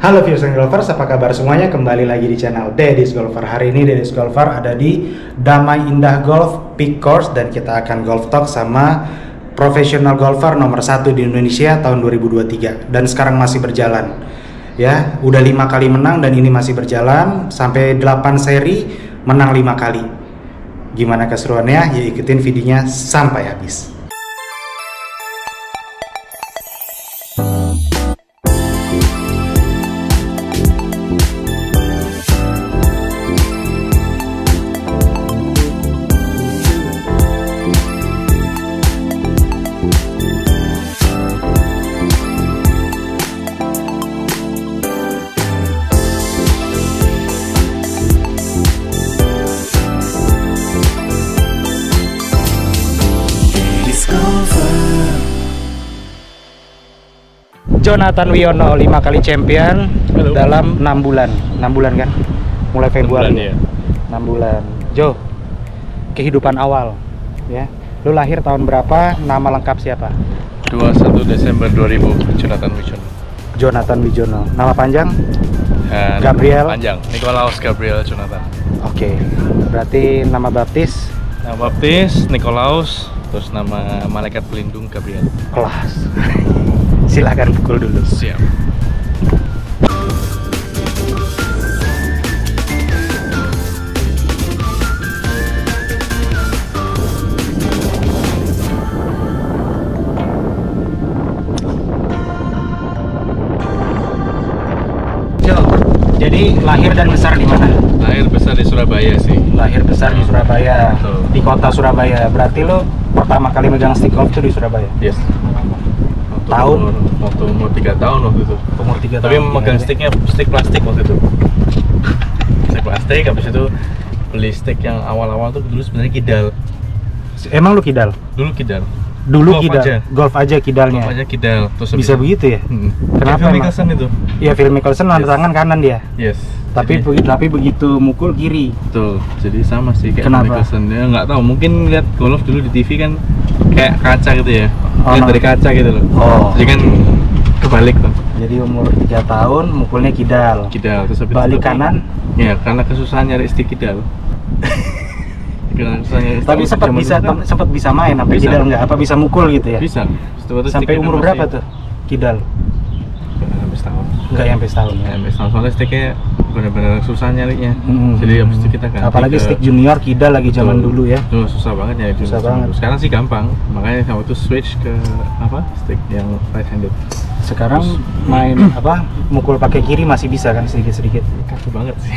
Halo viewers and golfers, apa kabar semuanya? Kembali lagi di channel Deddy's Golfer. Hari ini Deddy's Golfer ada di Damai Indah Golf Peak Course dan kita akan golf talk sama profesional golfer nomor 1 di Indonesia tahun 2023 dan sekarang masih berjalan. Ya, udah 5 kali menang dan ini masih berjalan sampai 8 seri menang 5 kali. Gimana keseruannya? Ya ikutin videonya sampai habis. Jonathan Wiono 5 kali champion. Halo. Dalam 6 bulan. 6 bulan kan? Mulai Februari. 6 bulan, ya. 6 bulan. Jo, kehidupan awal ya. Lu lahir tahun berapa? Nama lengkap siapa? 21 Desember 2000, Jonathan Wijono. Jonathan Wijono. Nama panjang? Gabriel. Panjang, Nikolaus Gabriel Jonathan. Oke. Berarti nama baptis? Nama baptis Nikolaus, terus nama malaikat pelindung Gabriel. Kelas. Silahkan pukul dulu. Siap. Jo, jadi lahir dan besar di mana? Lahir besar di Surabaya sih. Lahir besar di Surabaya. Betul. Di kota Surabaya. Berarti lo pertama kali megang stick golf itu di Surabaya? Yes. Tahun? Waktu umur 3 tahun waktu itu. Umur 3 tahun. Tapi megang sticknya stick plastik waktu itu. Stick plastik, habis itu beli stick yang awal-awal tuh dulu sebenarnya kidal. Emang lu kidal? Dulu kidal. Dulu Golf kidal. aja. Golf aja kidalnya. Golf aja kidal. Terus Bisa begitu ya? Kenapa Phil emang? Mickelson itu? Iya, Phil Mickelson Yes. tangan kanan dia. Yes. Tapi Jadi, begitu mukul kiri. betul. Jadi sama sih kayak Kenapa? Mickelson. Ya nggak tahu. Mungkin lihat golf dulu di TV kan kayak kaca gitu ya. Oh, Lihat no. dari kaca gitu loh. Oh. Jadi kan kebalik tuh. Jadi umur 3 tahun mukulnya kidal. Kidal terus habis Balik itu- kanan. Ya karena kesusahan nyari stick kidal. Karena kesusahan nyari stick Tapi sempat zaman bisa dulu kan sempat bisa main sampai Bisa. kidal nggak? Apa bisa mukul gitu ya? bisa. Setelah itu Sampai sticknya umur masih- berapa tuh kidal? Nggak sampai setahun. Nggak sampai setahun ya. Ya, sampai setahun soalnya sticknya benar-benar susah nyarinya. Jadi habis itu kita ganti. Apalagi ke- stick junior kidal lagi zaman Betul. dulu ya. Dulu susah banget ya itu. Susah banget. Sekarang sih gampang. Makanya waktu itu switch ke apa? Stick yang right handed. Sekarang main apa? Mukul pakai kiri masih bisa kan sedikit-sedikit. Kaku banget sih.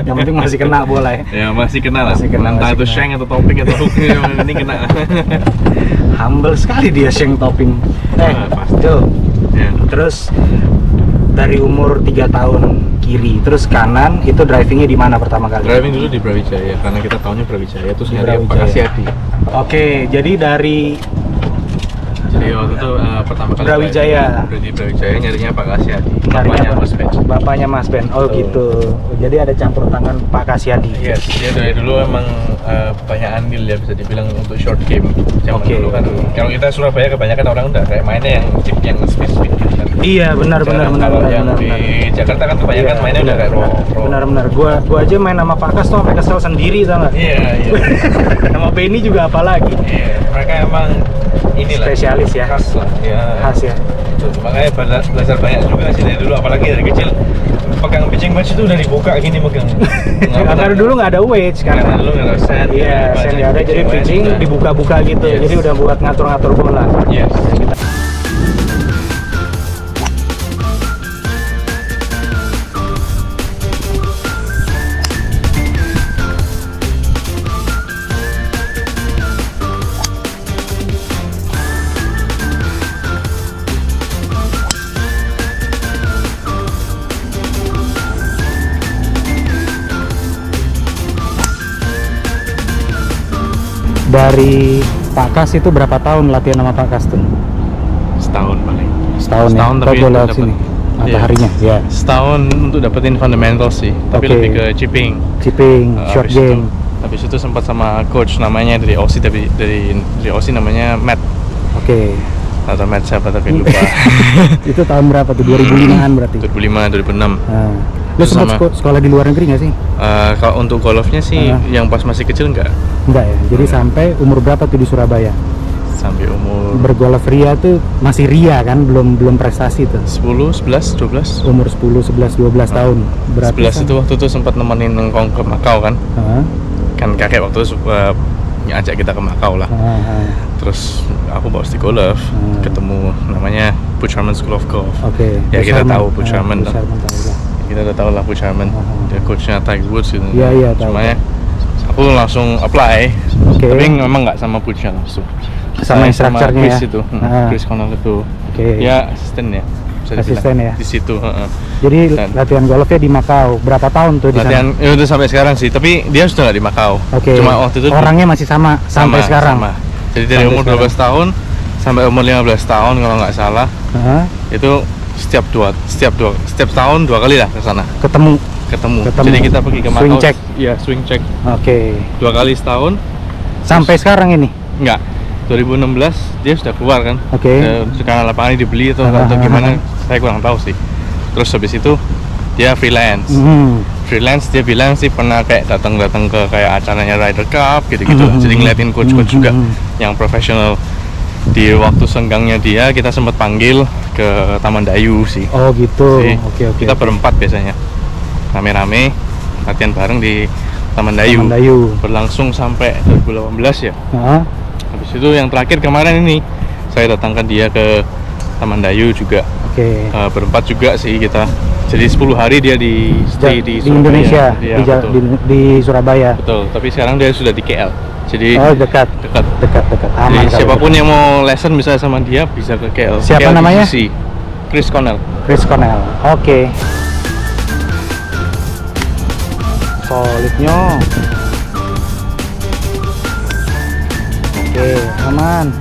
Yang penting masih kena bola ya. Ya masih kena lah. Masih kena, Entah masih itu kena. shank atau topping atau hook yang ini kena. Humble sekali dia shank topping. Pasti. Jo. Ya. Terus dari umur 3 tahun kiri, terus kanan itu drivingnya di mana pertama kali? Driving dulu di Brawijaya karena kita tahunya Brawijaya terus Di nyari Pak Brawijaya. Kasyadi. Oke, jadi dari Jadi waktu itu pertama kali Brawijaya. di Brawijaya nyarinya Pak Kasyadi. nyarinya Bapaknya apa? Mas Ben. Bapaknya Mas Ben. Oh Betul. gitu. Jadi ada campur tangan Pak Kasyadi. Yes, dia dari dulu emang banyak andil ya bisa dibilang untuk short game. Zaman Oke. dulu kan kalau kita Surabaya kebanyakan orang udah kayak mainnya yang chip yang speed gitu kan. Iya, benar. Kalau yang di Jakarta kan kebanyakan Iya, mainnya udah kayak raw. Benar. Gua aja main sama Pak Kas tuh sampai kesel sendiri, tau nggak? Iya, iya. Sama Benny juga apalagi. Iya, mereka emang inilah Spesialis ya. khas lah. Ya. Khas ya. Betul. Makanya belajar banyak juga sih dari dulu, apalagi dari kecil pegang pitching wedge itu udah dibuka gini megang. Karena dulu nggak ada wedge kan. Karena dulu nggak ada set. Iya, sen nggak ada, jadi pitching dibuka-buka gitu. Yes. Jadi udah buat ngatur-ngatur bola. Yes. Dari Pak Kas itu berapa tahun latihan sama Pak Kas tuh? Setahun paling. Setahun ya? Setahun, Kau tapi gue untuk lewat dapet- sini Iya. harinya ya. Setahun untuk dapetin fundamental sih, tapi Oke. lebih ke chipping. Chipping, short Habis game. Habis itu sempat sama coach namanya dari Aussie, dari Aussie namanya Matt. Oke. atau match apa tapi lupa. Itu tahun berapa tuh? 2005-an berarti? 2005, 2006. Nah. Lu sempat sekolah di luar negeri nggak sih? Kalau untuk golfnya sih yang pas masih kecil enggak ya? Jadi sampai umur berapa tuh di Surabaya? Sampai umur bergolf ria tuh masih ria kan, belum prestasi tuh. 10, 11, 12. Umur 10, 11, 12 tahun. Berarti 11 itu waktu itu sempat nemenin nongkrong ke Makau kan. Kan kakek waktu itu ngajak kita ke Makau lah. Terus aku bawa stick golf, ketemu namanya Butch Harmon School of Golf. Ya kita tahu Butch Harmon lah. Kita udah tahu lah Butch Harmon, dia coachnya Tiger Woods gitu. Iya tahu. Cuma aku langsung apply, tapi memang nggak sama Butch langsung. Sama instrukturnya Chris itu, Chris Connell itu. Ya asisten ya. Asisten ya. Di situ. Jadi latihan golfnya di Makau. Berapa tahun tuh di sana? Ya udah sampai sekarang sih, tapi dia sudah nggak di Makau. Cuma waktu itu orangnya masih sama sampai sekarang. Sama. Jadi dari umur 12 tahun sampai umur 15 tahun kalau nggak salah. Itu setiap tahun 2 kali lah ke sana. Ketemu. Jadi kita pergi ke Makau. Swing check. Iya, swing check. 2 kali setahun. Sampai sekarang ini? Enggak. 2016 dia sudah keluar kan. Sekarang lapangannya dibeli atau gimana saya kurang tahu sih. Terus habis itu dia freelance. Freelance dia bilang sih pernah kayak datang ke kayak acaranya Ryder Cup gitu-gitu. Jadi ngeliatin coach-coach juga yang profesional. Di waktu senggangnya dia kita sempat panggil ke Taman Dayu sih. Oh gitu. Kita berempat biasanya rame-rame latihan bareng di Taman Dayu. Berlangsung sampai 2018 ya. Habis itu yang terakhir kemarin ini saya datangkan dia ke Taman Dayu juga. Berempat juga sih kita. Jadi 10 hari dia di stay di Indonesia, di Surabaya. Betul. Tapi sekarang dia sudah di KL. Jadi dekat. Aman. Jadi siapapun yang mau lesson misalnya sama dia bisa ke KL. Siapa namanya? Chris Connell. Solidnya. Aman.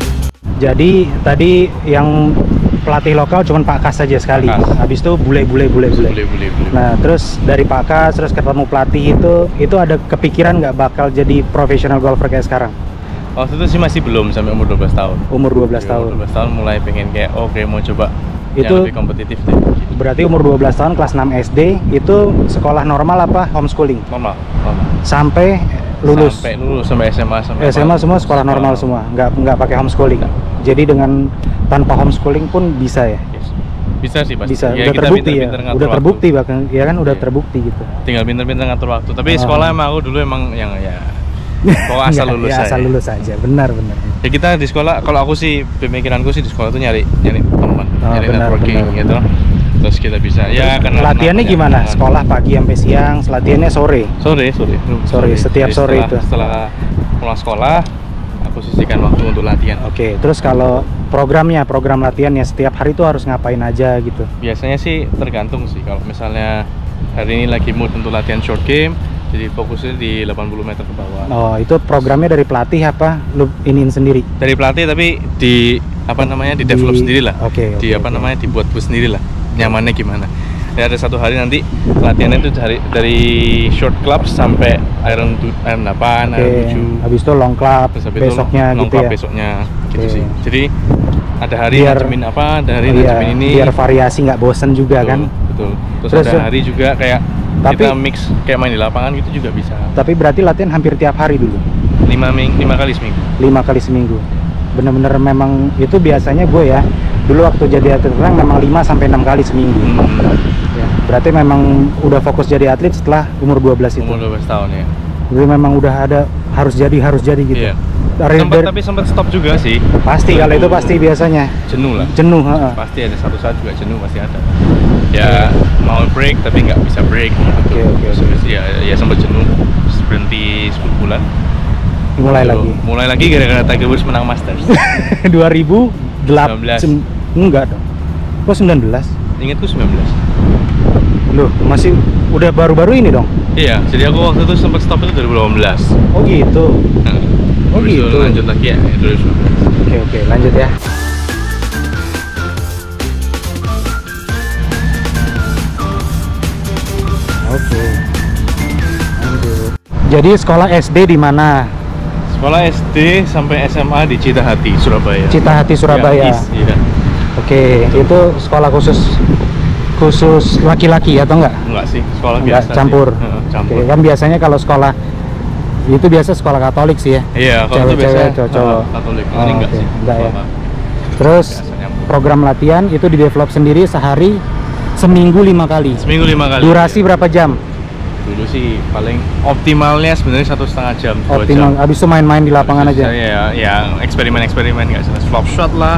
Jadi tadi yang pelatih lokal cuman Pak Kas saja sekali. Habis itu bule. Nah, terus dari Pak Kas terus ketemu pelatih itu ada kepikiran nggak bakal jadi profesional golfer kayak sekarang? Waktu itu sih masih belum sampai umur 12 tahun. Umur 12 tahun. Umur 12 tahun mulai pengen kayak mau coba itu yang lebih kompetitif deh. Berarti umur 12 tahun kelas 6 SD itu sekolah normal apa homeschooling? Normal. Sampai lulus sampai SMA semua sekolah normal semua, nggak pakai homeschooling. Jadi dengan tanpa homeschooling pun bisa ya? Bisa sih pasti. Bisa. Ya, udah terbukti ya. Udah terbukti bahkan ya kan udah terbukti gitu. Tinggal pinter-pinter ngatur waktu. Tapi sekolah emang aku dulu emang yang asal lulus aja. Asal lulus aja. Benar. Ya kita di sekolah, kalau aku sih pemikiranku sih di sekolah tuh nyari teman, nyari networking gitu. Terus kita bisa latihannya gimana? Sekolah pagi sampai siang, latihannya sore. Setiap sore itu. Setelah pulang sekolah aku sisihkan waktu untuk latihan. Terus kalau program latihannya setiap hari itu harus ngapain aja gitu? Biasanya sih tergantung sih. Kalau misalnya hari ini lagi mood untuk latihan short game, jadi fokusnya di 80 meter ke bawah. Itu programnya dari pelatih apa lu iniin sendiri? Dari pelatih tapi di develop sendiri lah. Dibuat sendiri lah. Nyamannya gimana? Ya, ada satu hari nanti latihannya itu dari short club sampai iron 8, iron 7. Habis itu long club besoknya long gitu club ya. Besoknya gitu sih. Jadi ada hari nanjemin apa, ada hari nanjemin ini. Biar variasi nggak bosen juga kan. Betul. Terus ada hari juga kayak kita mix kayak main di lapangan gitu juga bisa. Tapi berarti latihan hampir tiap hari dulu. 5 kali seminggu. 5 kali seminggu. Bener-bener memang itu biasanya gue ya. Dulu waktu jadi atlet renang memang 5 sampai 6 kali seminggu. Ya, berarti memang udah fokus jadi atlet setelah umur 12 itu. Umur 12 tahun ya. Jadi memang udah ada harus jadi gitu. Iya. Tapi sempat stop juga sih. Pasti kalau itu pasti biasanya. Jenuh lah. Pasti ada satu saat juga jenuh pasti ada. Ya mau break tapi nggak bisa break. Ya sempat jenuh. Berhenti 10 bulan. Mulai lagi gara-gara Tiger Woods menang Masters. 2018. Enggak dong. Kok 19? Ingatku 19. Loh, masih udah baru-baru ini dong? Iya, jadi aku waktu itu sempat stop itu 2018. Oh gitu. Gitu. Lanjut lagi ya, 2019. Oke, lanjut ya. Lanjut. Jadi sekolah SD di mana? Sekolah SD sampai SMA di Citahati, Surabaya. Citahati, Surabaya. Iya. Oke, itu sekolah khusus laki-laki atau enggak? Enggak sih, sekolah Enggak, biasa. campur. Campur. Oke, kan biasanya kalau sekolah itu biasa sekolah Katolik sih ya. Iya, kalau itu cewek-cewek, biasa cowok-cowok. Katolik. Oh, Ini enggak oke. sih. Enggak ya. Sekolah Terus biasa campur. program latihan itu di develop sendiri sehari seminggu 5 kali. Seminggu 5 kali. Durasi berapa jam? Dulu sih paling optimalnya sebenarnya 1,5 jam, 2 Optimal. jam. Habis itu main-main di lapangan aja. Ya eksperimen-eksperimen nggak jelas, flop shot lah,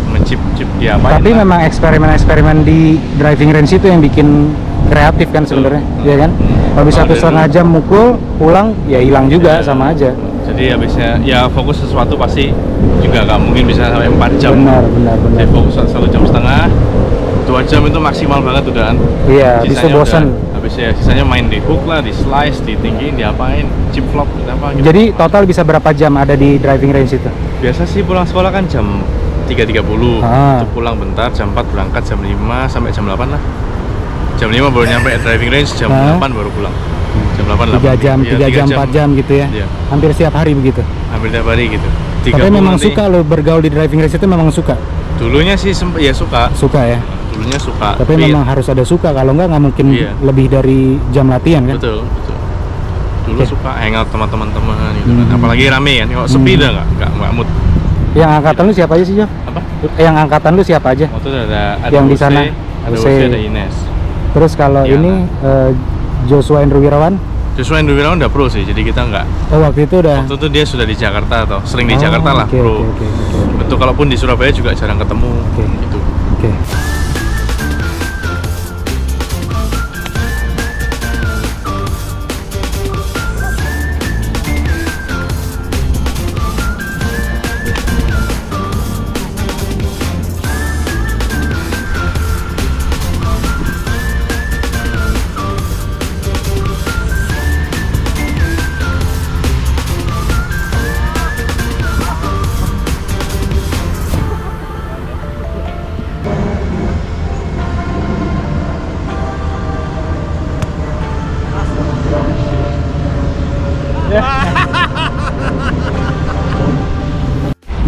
mencip-cip dia apa. Tapi memang eksperimen-eksperimen di driving range itu yang bikin kreatif kan sebenarnya, ya kan? Habis 1,5 jam mukul, pulang ya hilang juga, sama aja. Jadi habisnya ya fokus sesuatu pasti juga nggak mungkin bisa sampai 4 jam. Benar. Jadi fokus 1,5 jam, 2 jam itu maksimal banget udah kan. Iya, bisa bosan. Habisnya sisanya main di hook lah, di slice, di tinggi, diapain, chip flop, apa gitu. Jadi total bisa berapa jam ada di driving range itu? Biasa sih pulang sekolah kan jam 3.30, itu pulang bentar, jam 4 berangkat, jam 5 sampai jam 8 lah. Jam 5 baru nyampe driving range, jam 8 baru pulang. Jam 8 3 jam, 3 jam, 4 jam gitu ya? Iya. Hampir setiap hari begitu? Hampir tiap hari gitu. Tapi memang suka lo bergaul di driving range itu, memang suka? Dulunya sih ya suka. Suka ya? Dulunya suka. Tapi memang harus ada suka, kalau nggak mungkin lebih dari jam latihan kan? Betul. Dulu suka hangout sama teman-teman gitu kan. Apalagi rame kan, kalau sepi dah nggak mood. Yang angkatan lu siapa aja sih, Jo? Apa? Yang angkatan lu siapa aja? Waktu itu ada yang di sana, ada Ines. Terus kalau ini Joshua Andrew Wirawan? Joshua Andrew Wirawan udah pro sih, jadi kita nggak. Oh, waktu itu dia sudah di Jakarta atau sering di Jakarta lah, pro. Betul, kalaupun di Surabaya juga jarang ketemu. Gitu. Oke.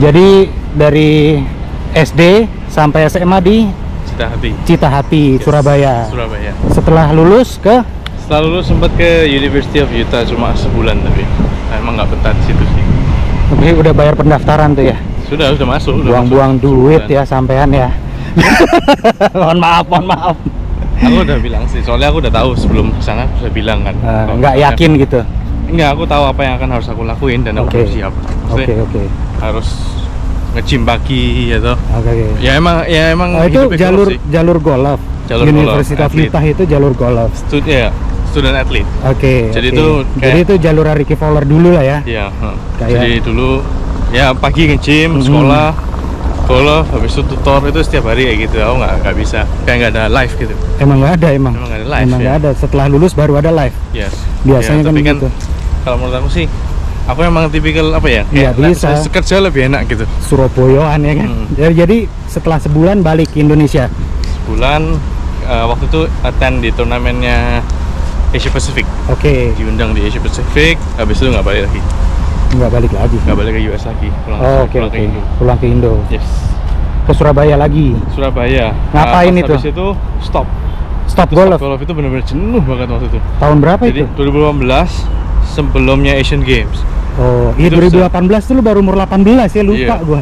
Jadi dari SD sampai SMA di Citahati, Surabaya. Setelah lulus sempat ke University of Utah cuma sebulan, tapi emang nggak betah di situ sih. Tapi udah bayar pendaftaran tuh ya? Sudah masuk. Buang-buang duit ya sampean ya. mohon maaf. Aku udah bilang sih, soalnya aku udah tahu sebelum kesana aku sudah bilang kan. Nggak yakin gitu? Enggak, aku tahu apa yang harus aku lakuin dan aku siap. Oke. Harus nge-gym pagi gitu. Ya emang itu jalur golf. University of Utah itu jalur golf. Student athlete. Jadi itu jalur Ricky Fowler dulu lah ya. Iya, jadi dulu ya pagi nge-gym, sekolah, golf, habis itu tutor, itu setiap hari kayak gitu. Aku nggak bisa, kayak nggak ada live gitu. Emang nggak ada Emang nggak ada live. Emang nggak ada. Setelah lulus baru ada live. Yes. Biasanya tapi kan gitu. Kalau menurut aku sih, aku emang tipikal apa ya? Iya, bisa. Kerja lebih enak gitu. Surabayaan ya kan. Jadi setelah sebulan balik ke Indonesia. Sebulan waktu itu attend di turnamennya Asia Pacific. Diundang di Asia Pacific, habis itu nggak balik lagi. Nggak balik ke US lagi. Pulang ke Indo. Yes. Ke Surabaya lagi. Ngapain itu? Habis itu stop golf. Golf itu benar-benar jenuh banget waktu itu. Tahun berapa itu? 2018, sebelumnya Asian Games. Oh, iya 2018 tuh lu baru umur 18 ya, lupa gua.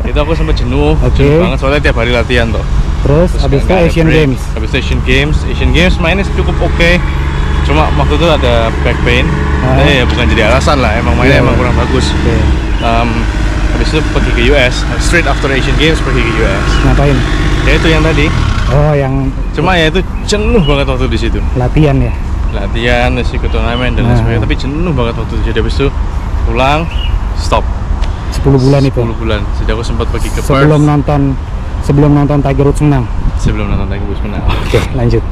Itu aku sempat jenuh banget soalnya tiap hari latihan toh. Terus habis itu Asian Games. Asian Games mainnya cukup oke. Cuma waktu itu ada back pain. Ya bukan jadi alasan lah, emang mainnya emang kurang bagus. Habis itu pergi ke US, straight after Asian Games pergi ke US. Ngapain? Ya itu yang tadi. Cuma ya itu jenuh banget waktu di situ. Latihan, ikut turnamen dan lain sebagainya, tapi jenuh banget waktu itu. Jadi habis itu pulang, stop. 10 bulan itu. 10 bulan. Jadi aku sempat pergi ke Perth. Sebelum nonton Tiger Woods menang. Oke, lanjut.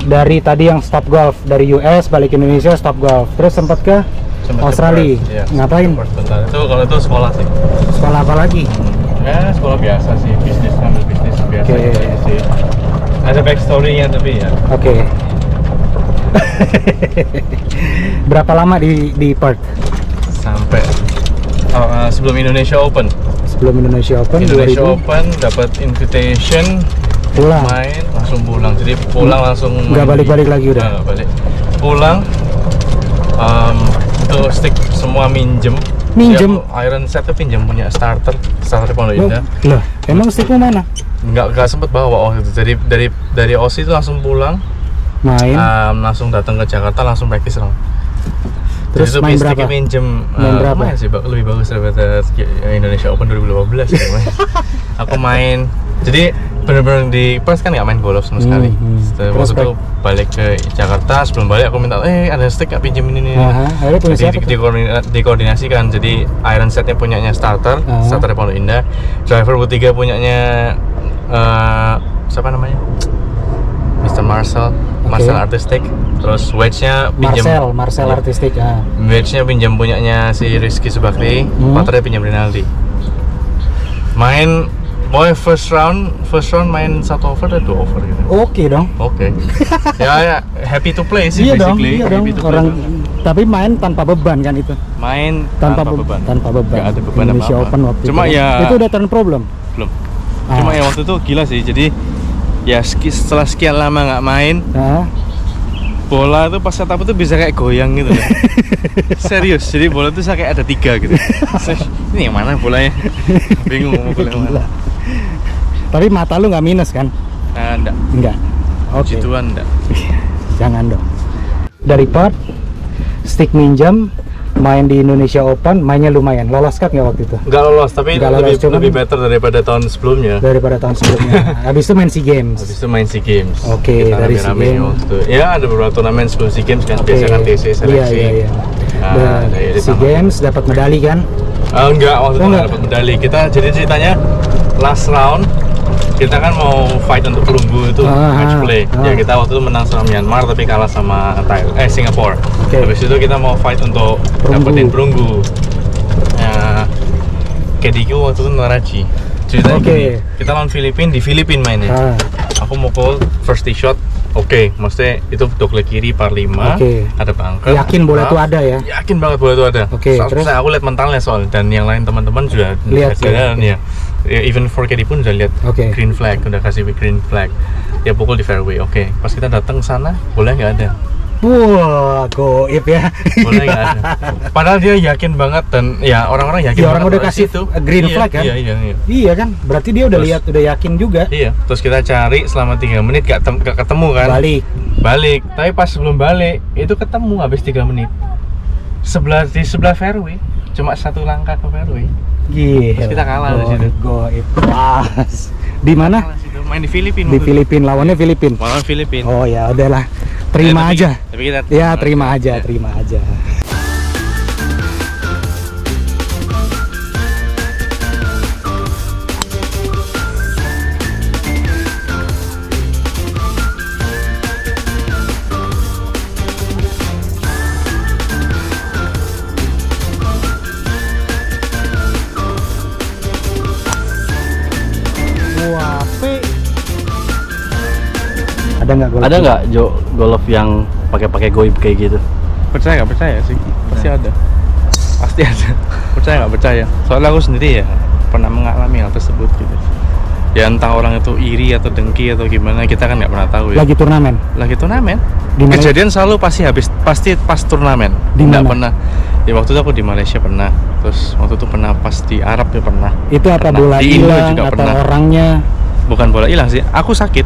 dari tadi yang stop golf dari US balik ke Indonesia stop golf, terus sempat ke Australia. Ya, ngapain? Itu kalau itu sekolah sih. Sekolah apa lagi? Ya sekolah biasa sih, bisnis, ngambil bisnis biasa gitu sih. Ada backstory-nya tapi ya. Oke. Berapa lama di Perth? Sampai sebelum Indonesia Open. Sebelum Indonesia Open. Indonesia Open dapat invitation, pulang. main langsung pulang. Jadi pulang langsung. Nggak balik-balik lagi udah. Nggak balik. Pulang. Itu stick semua minjem. Iron set tuh pinjam punya starter Pondok Indah. Lah, emang stickmu mana? Nggak sempet bawa waktu itu. Jadi dari Aussie itu langsung pulang. Main. Langsung datang ke Jakarta langsung practice lang. Terus jadi main berapa? Minjem berapa? sih, lebih bagus daripada Indonesia Open 2015 ya. Aku main. Jadi bener-bener di Perth kan nggak main golf sama sekali. Terus waktu itu balik ke Jakarta, sebelum balik aku minta, ada stick nggak pinjem ini. Jadi dikoordinasikan. Jadi iron setnya punyanya starter Pondok Indah. Driver bertiga punyanya siapa namanya? Mr. Marcel Artistic. Terus wedge-nya pinjam Marcel Artistic ya. Wedge-nya pinjam punyanya si Rizky Subakri, puternya pinjam Rinaldi. Main first round main 1 over atau 2 over gitu. Oke dong. Oke. Ya happy to play sih basically. Iya dong. Tapi main tanpa beban kan itu. Main tanpa beban. Gak ada beban Indonesia apa-apa. Open waktu Cuma itu. Ya itu udah turn problem. Belum. Cuma ya waktu itu gila sih. Jadi ya setelah sekian lama nggak main, bola itu pas setup itu bisa kayak goyang gitu loh. Serius, jadi bola itu kayak ada 3 gitu. Ini yang mana bolanya? Bingung mau bola yang mana. Tapi mata lu nggak minus kan? Enggak. Oke. Gituan enggak. Jangan dong. Dari Perth, stick minjam, main di Indonesia Open, mainnya lumayan. Lolos cut nggak waktu itu? Nggak lolos, tapi lebih better daripada tahun sebelumnya. Habis itu main SEA Games. Oke, dari SEA Games. Ya, ada beberapa turnamen sebelum SEA Games kan. Biasa kan TC seleksi. Iya. SEA Games dapat medali kan? Enggak, waktu itu nggak dapat medali. Kita jadi ceritanya last round kita kan mau fight untuk perunggu itu match play. Ya kita waktu itu menang sama Myanmar tapi kalah sama Singapura. Habis itu kita mau fight untuk dapetin perunggu. KDQ waktu itu Naraji. Ceritanya gini, kita lawan Filipina di Filipina mainnya. Aku mukul first tee shot. Maksudnya itu dogleg kiri par 5, ada bunker. Yakin bola itu ada ya? Yakin banget bola itu ada. Terus aku lihat mentalnya soal dan yang lain teman-teman juga lihat ya. Even 4KD pun udah lihat green flag, udah kasih green flag. Dia pukul di fairway. Pas kita datang sana, bola nggak ada. Wah, goib ya. Bola nggak ada. Padahal dia yakin banget dan ya orang-orang yakin. Orang udah kasih itu green flag kan? Iya kan? Berarti dia udah lihat, udah yakin juga. Iya. Terus kita cari selama 3 menit gak ketemu kan? Balik. Tapi pas sebelum balik itu ketemu habis 3 menit. Di sebelah fairway, cuma 1 langkah ke fairway. Terus kita kalah di situ. Goib. Di mana? Main di Filipina. Di Filipina, lawannya Filipina. Lawan Filipina. Oh ya, udahlah. Terima aja. Tapi kita terima aja. Ada nggak golf yang pakai goib kayak gitu? Percaya nggak percaya sih? Pasti ada. Percaya nggak percaya? Soalnya aku sendiri ya pernah mengalami hal tersebut gitu. Ya entah orang itu iri atau dengki atau gimana, kita kan nggak pernah tahu ya. Lagi turnamen. Kejadian selalu pasti pas turnamen. Nggak pernah. Ya waktu itu aku di Malaysia pernah. Terus waktu itu pernah pas di Arab ya pernah. Itu apa bola hilang atau orangnya? Bukan bola hilang sih. Aku sakit.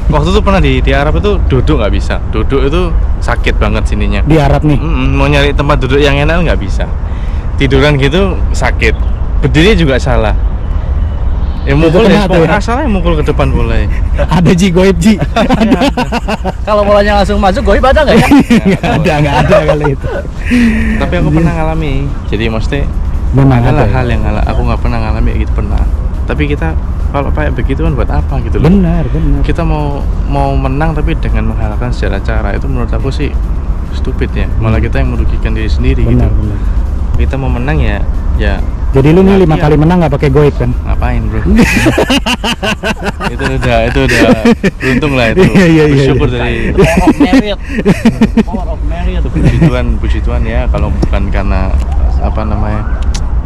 Waktu itu pernah di Arab itu duduk nggak bisa. Duduk itu sakit banget sininya. Di Arab nih? Mau nyari tempat duduk yang enak nggak bisa. Tiduran gitu sakit. Berdiri juga salah. Mukul asalnya mukul ke depan bola. Ada goib. Kalau bolanya langsung masuk goib ada nggak ya? Nggak ada kali itu. Tapi aku pernah ngalami. Jadi maksudnya memang ada hal yang aku nggak pernah ngalami gitu pernah. Tapi kita kalau kayak begitu kan buat apa gitu loh. Benar. Kita mau menang tapi dengan menghalalkan segala cara, itu menurut aku sih stupid ya. Malah kita yang merugikan diri sendiri. Benar. Kita mau menang ya. Jadi lu nih 5 kali menang nggak pakai goib kan? Ngapain bro? itu udah beruntung lah itu. Bersyukur dari Power of merit. puji Tuhan ya. Kalau bukan karena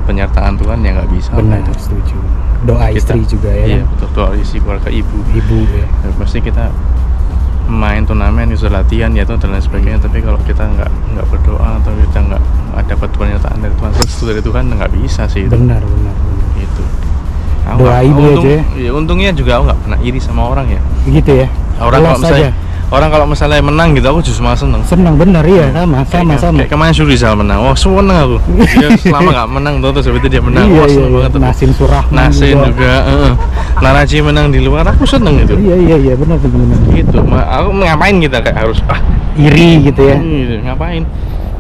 penyertaan Tuhan ya nggak bisa. Benar, setuju. Doa istri juga ya. Iya betul, doa istri, keluarga ibu ya. Ya, pasti kita main turnamen, bisa latihan ya dan lain sebagainya, tapi kalau kita nggak berdoa atau kita nggak dapat pernyataan dari Tuhan, restu dari Tuhan, nggak bisa sih itu. Benar Itu doa ibu aja ya. Untungnya juga aku nggak pernah iri sama orang ya, begitu ya. Orang kalau misalnya menang gitu, aku justru malah seneng. Benar iya, sama kayak kemarin Surizal menang, wah seneng aku. Dia selama nggak menang terus habis itu dia menang, wah seneng banget. Nasin Surahman, Nasin juga Naraji menang di luar, aku seneng itu. Iya benar. Gitu, aku ngapain kita kayak harus iri gitu ya. Ngapain?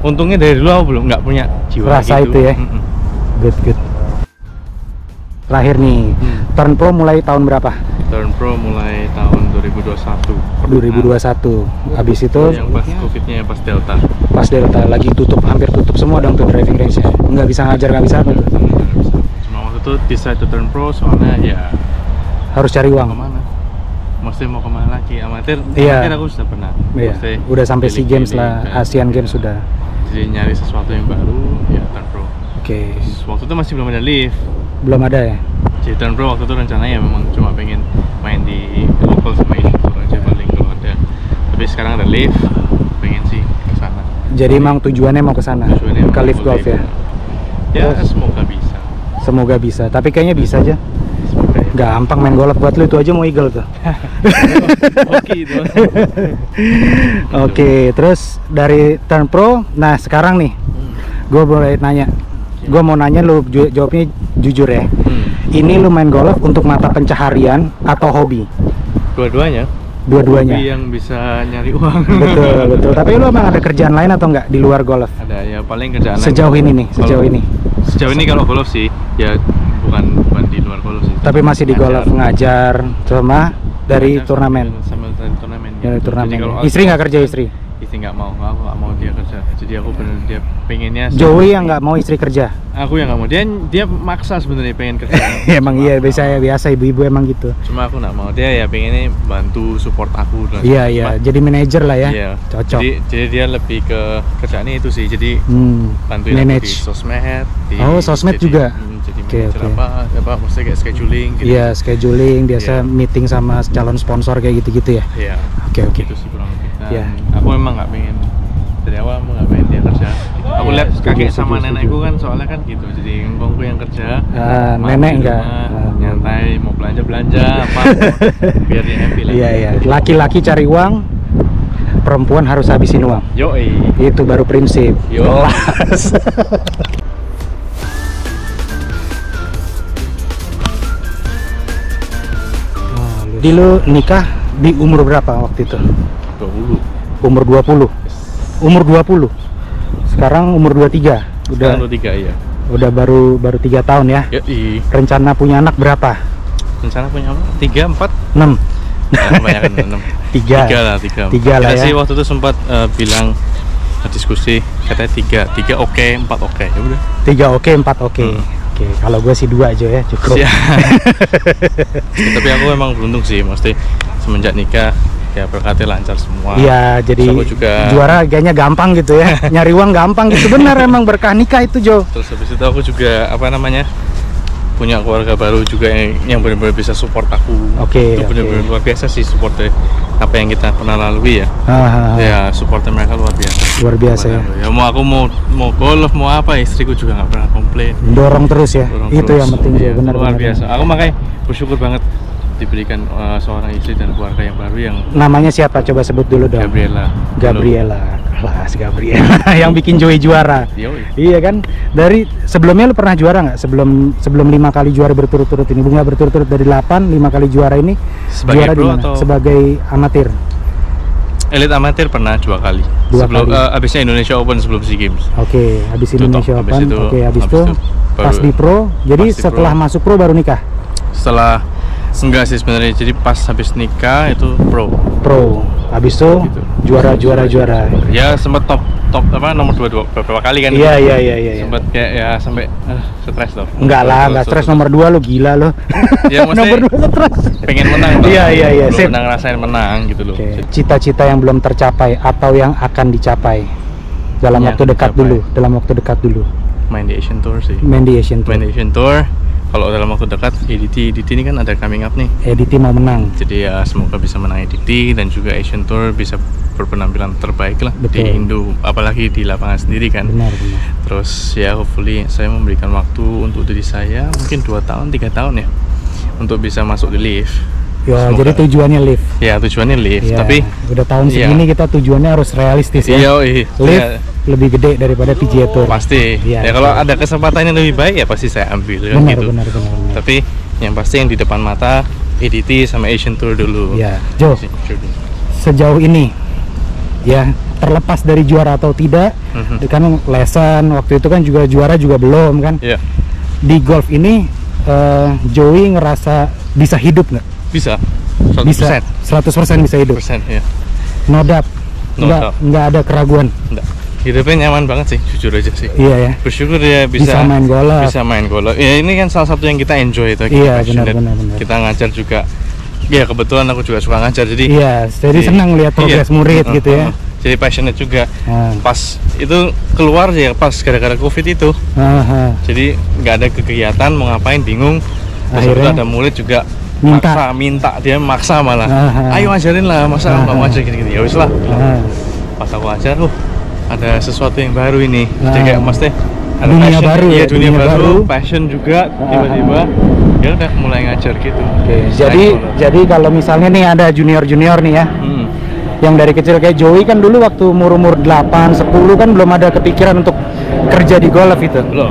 Untungnya dari dulu aku nggak punya jiwa rasa gitu. Itu ya. Good. Terakhir nih, Turn Pro mulai tahun berapa? Turn Pro mulai tahun 2021. Habis itu yang pas Covid-nya, pas Delta. Pas Delta lagi hampir tutup semua dong tuh driving range-nya. Nggak bisa ngajar, nggak bisa apa tuh. Cuma waktu itu decide to turn pro soalnya ya harus cari uang. Kemana? Mesti mau kemana lagi? Amatir aku sudah pernah. Iya. Udah sampai SEA Games lah, Asian Games sudah. Jadi nyari sesuatu yang baru, ya turn pro. Oke. Waktu itu masih belum ada lift. Belum ada ya? Jadi turn pro waktu itu rencananya memang cuma pengen main di local sama ini aja paling kalau ada. Tapi sekarang ada lift, pengen sih ke sana. Jadi emang tujuannya mau ke sana, ke Live Golf ya? Ya semoga bisa. Semoga bisa, tapi kayaknya bisa aja. Gampang main golf buat lu, itu aja mau eagle tuh. Oke, terus dari turn pro, nah sekarang nih, gue boleh nanya. Gue mau nanya lu jawabnya jujur ya. Ini lu main golf untuk mata pencaharian atau hobi? Dua-duanya. Hobi yang bisa nyari uang. Betul. Tapi lu emang ada kerjaan lain atau enggak di luar golf? Ada ya, paling kerjaan sejauh ini. Sejauh ini kalau golf sih ya bukan di luar golf sih. Tapi masih di golf, ngajar sama dari turnamen. Sama dari turnamen. Dari turnamen. Istri nggak kerja istri? Istri nggak mau, aku nggak mau dia kerja. Jadi aku bener dia pengennya. Joey yang nggak mau istri kerja. Aku yang nggak mau. Dia maksa sebenarnya pengen kerja. Emang iya, biasa ibu-ibu emang gitu. Cuma aku nggak mau. Dia ya pengennya bantu support aku. Iya. Jadi manajer lah ya. Iya. Cocok. Jadi dia lebih ke kerjaannya itu sih. Jadi bantuin manage. aku di sosmed. Sosmed juga. Jadi apa maksudnya kayak scheduling gitu. Iya, scheduling, biasa meeting sama calon sponsor kayak gitu-gitu ya. Iya. Oke. Itu sih kurang lebih. Iya. Aku memang nggak pengen dari awal, aku nggak pengen dia kerja. Aku lihat kakek sama nenekku kan soalnya kan gitu. Jadi ngkongku yang kerja, nenek enggak nyantai, mau belanja apa biar dia happy lah. Iya. Laki-laki cari uang, perempuan harus habisin uang. Yoi. Itu baru prinsip. Jelas. Di lu nikah di umur berapa waktu itu? 20. Umur 20. Umur 20. Sekarang umur 23. Sekarang 23 iya. Udah baru 3 tahun ya. Yoi. Rencana punya anak berapa? Rencana punya anak 3, 4, 6. Kebanyakan 6. 3 lah ya. Sih waktu itu sempat bilang diskusi katanya 3 oke, 4 oke. Ya udah. 3 oke, 4 oke. Oke, kalau gue sih 2 aja ya, cukup. Tapi aku emang beruntung sih, mesti semenjak nikah ya berkatnya lancar semua. Iya, jadi juga juara kayaknya gampang gitu ya. Nyari uang gampang gitu. Benar emang berkah nikah itu, Jo. Terus habis itu aku juga punya keluarga baru juga yang benar-benar bisa support aku. Itu benar-benar luar biasa sih supportnya, apa yang kita pernah lalui ya. Ya supportnya mereka luar biasa. Luar biasa ya. Ya aku mau golf mau apa, istriku juga nggak pernah komplain. Dorong terus ya. Itu terus. Yang penting ya, benar. Luar biasa. Aku makanya bersyukur banget diberikan seorang istri dan keluarga yang baru yang. Namanya siapa? Coba sebut dulu dong. Gabriela. Kelas Gabriela yang bikin Joey juara. Iya kan? Dari sebelumnya lu pernah juara nggak? Sebelum 5 kali juara berturut-turut ini, Bunga berturut-turut dari 8, 5 kali juara ini. Sebagai juara pro atau sebagai amatir? Elite amatir pernah 2 kali. Abisnya Indonesia Open sebelum SEA Games. Oke, habis Indonesia Open. Habis itu pas di pro. Jadi setelah masuk pro baru nikah. Setelah enggak sih sebenarnya, jadi pas habis nikah itu pro. Habis itu Gitu. juara. Ya sempat top apa nomor 2 beberapa kali kan. Iya. Sempat kayak ya sampai stres loh. Enggak lah, enggak stres nomor 2 lo, gila lo. Ya maksudnya nomor 2 stres. pengen menang. Iya. Belum pernah ngerasain menang gitu loh. Okay. Cita-cita yang belum tercapai atau yang akan dicapai dalam Yang waktu dekat dicapai. dulu. Main di Asian Tour sih. Main di Asian Tour. Kalau dalam waktu dekat EDT ini kan ada coming up nih. EDT mau menang. Jadi ya semoga bisa menang EDT dan juga Asian Tour bisa berpenampilan terbaik lah. Betul. Di Indo, apalagi di lapangan sendiri kan. Benar. Terus ya hopefully saya memberikan waktu untuk diri saya mungkin 2 tahun 3 tahun ya untuk bisa masuk di lift. Ya, Semoga. jadi tujuannya lift. Ya tujuannya lift, Ya, tapi udah tahun segini kita tujuannya harus realistis ya. lift Lebih gede daripada PGA Tour. pasti. Iya, Ya kalau ada kesempatan yang lebih baik ya pasti saya ambil kan gitu. Benar. Tapi yang pasti yang di depan mata EDT sama Asian Tour dulu. Ya, Jo. Sejauh ini ya, terlepas dari juara atau tidak, kan lesson waktu itu kan juga juara juga belum kan. Iya. Di golf ini Joey ngerasa bisa hidup nggak? Bisa. 100%. Bisa. 100% bisa hidup. Ya. No doubt. No doubt. Nggak ada keraguan. Enggak. Hidupnya nyaman banget sih, jujur aja sih. Iya ya. Bersyukur dia bisa main golf. Bisa main golf. Ya ini kan salah satu yang kita enjoy itu. Iya, benar. Kita ngajar juga. Ya kebetulan aku juga suka ngajar jadi. Iya, jadi senang lihat progres murid gitu ya. Jadi passionate juga. Pas itu keluar ya pas gara-gara COVID itu. Jadi nggak ada kegiatan, mau ngapain bingung. Akhirnya ada murid juga minta dia maksa malah. Ayo ajarin lah, masa nggak mau ajar gini-gini. Ya wis lah. Pas aku ajar, ada sesuatu yang baru ini. Jadi kayak mesti ada dunia passion, baru ya, dunia baru, passion juga tiba-tiba ya udah mulai ngajar gitu. Jadi kalau misalnya nih ada junior nih ya. Yang dari kecil kayak Joey kan dulu waktu umur 8, 10 kan belum ada kepikiran untuk kerja di golf itu. Belum.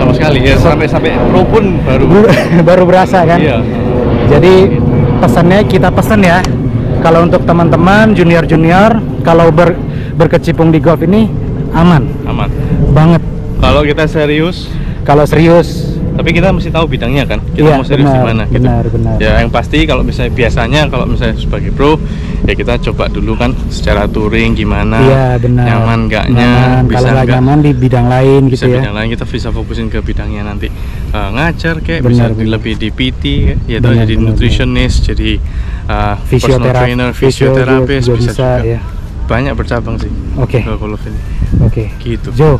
Sama sekali ya, sampai pro pun baru berasa kan. Iya. Jadi pesannya kita pesan ya, kalau untuk teman-teman junior kalau berkecimpung di golf ini aman banget. Kalau serius tapi kita mesti tahu bidangnya kan, kita mau serius di mana gitu. Benar. Ya yang pasti kalau misalnya kalau misalnya sebagai pro ya kita coba dulu kan secara touring gimana. Iya, benar. Nyaman enggaknya, bisa kalau nggak nyaman di bidang lain gitu ya. Bidang lain kita bisa fokusin ke bidangnya nanti. Ngajar kayak bisa lebih di PT ya, jadi nutritionist, jadi personal trainer, fisioterapis bisa juga. Ya. Banyak bercabang sih. Oke. Golf ini. Oke. Gitu. Jo,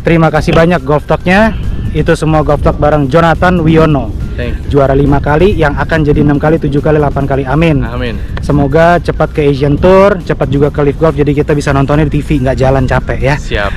terima kasih banyak Golf Talk-nya. Itu semua Golf Talk bareng Jonathan Wiono. Juara 5 kali, yang akan jadi 6 kali, 7 kali, 8 kali. Amin. Semoga cepat ke Asian Tour, cepat juga ke Live Golf, jadi kita bisa nontonnya di TV, nggak jalan capek ya. Siap.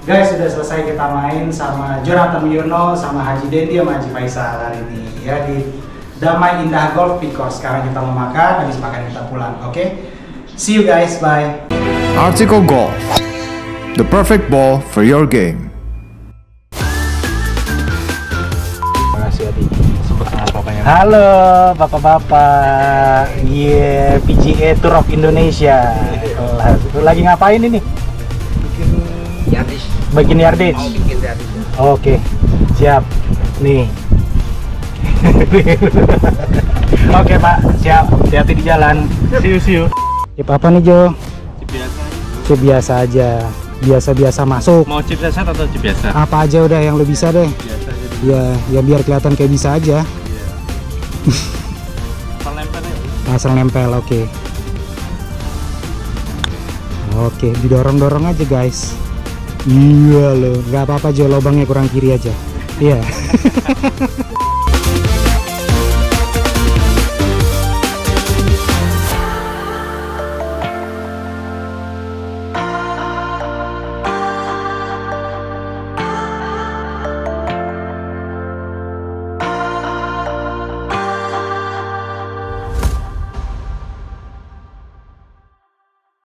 Guys, sudah selesai kita main sama Jonathan Wiono, sama Haji Dendi, sama Haji Faisal hari ini ya di Damai Indah Golf Picos. Sekarang kita mau makan, habis makan kita pulang. Oke? See you guys, bye. Article Golf, the perfect ball for your game. Terima kasih Adi. Halo bapak-bapak, PGA Tour of Indonesia. Lagi ngapain ini? Bikin yardage. Oke, siap. Nih. Oke Pak, siap. Hati-hati di jalan. See you. Chip apa nih Jo? Chip biasa. Chip biasa aja. Biasa-biasa masuk. Mau chip set atau chip biasa? Apa aja udah yang lu bisa deh. Biasa aja. Ya biar kelihatan kayak bisa aja. Asal nempel, oke. Oke, didorong-dorong aja guys. Iya loh, nggak apa-apa Jo, lubangnya kurang kiri aja. Iya.